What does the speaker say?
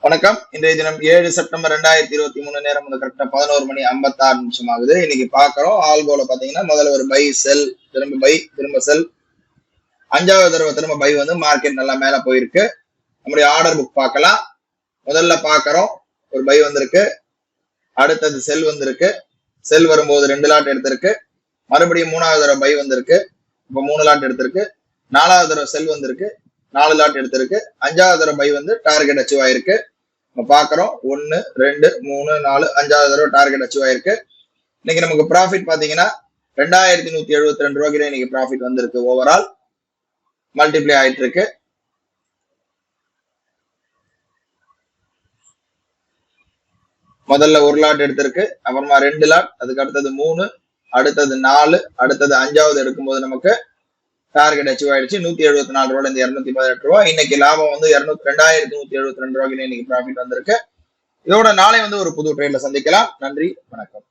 வணக்கம். இன்றைய தினம் 7 செப்டம்பர் 2023 நேரம் வந்து கரெக்டா 11:56 ஆகுது. இன்னைக்கு பாக்குறோம் ஆல்கோல பாத்தீங்கன்னா முதல்ல ஒரு பை செல், திரும்ப பை, திரும்ப செல், 5வது தடவை திரும்ப பை வந்து மார்க்கெட் நல்லா மேல போயிருக்கு. நம்முடைய ஆர்டர் புக் பார்க்கலாம். முதல்ல பாக்குறோம் ஒரு பை வந்திருக்கு, அடுத்தது செல் வந்திருக்கு. செல் வரும்போது 2 லாட் எடுத்திருக்கு, மறுபடியும் 3வது தடவை பை வந்திருக்கு, இப்ப 3 லாட் எடுத்திருக்கு, 4வது தடவை செல் வந்திருக்கு, 4 லாட் எடுத்திருக்கு, 5வது தடவை பை வந்து டார்கெட் அச்சீவ் ஆயிருக்கு. பாக்குறோம் 1 2 3 4 5வது தடவை டார்கெட் அச்சீவ் ஆயிருக்கு. இன்னைக்கு நமக்கு ப்ராஃபிட் பாத்தீங்கன்னா 2172 ரூபாய்க்கு இன்னைக்கு ப்ராஃபிட் வந்திருக்கு. ஓவரால் மல்டிப்ளை ஆயிட்டு இருக்கு. முதல்ல 1 லாட் எடுத்திருக்கு, அப்புறமா 2 லாட், அதுக்கு அடுத்தது 3, அடுத்தது 4, அடுத்தது 5வது எடுக்கும்போது நமக்கு டார்கெட் அச்சீவ் ஆயிடுச்சு. 174 ரூபாய் இந்த 218 ரூபாய். இன்னைக்கு லாபம் வந்து 2172 ரூபாய்க்கு இன்னைக்கு ப்ராஃபிட் வந்திருக்கு. இதோட நாளை வந்து ஒரு புது ட்ரேட்ல சந்திக்கலாம். நன்றி, வணக்கம்.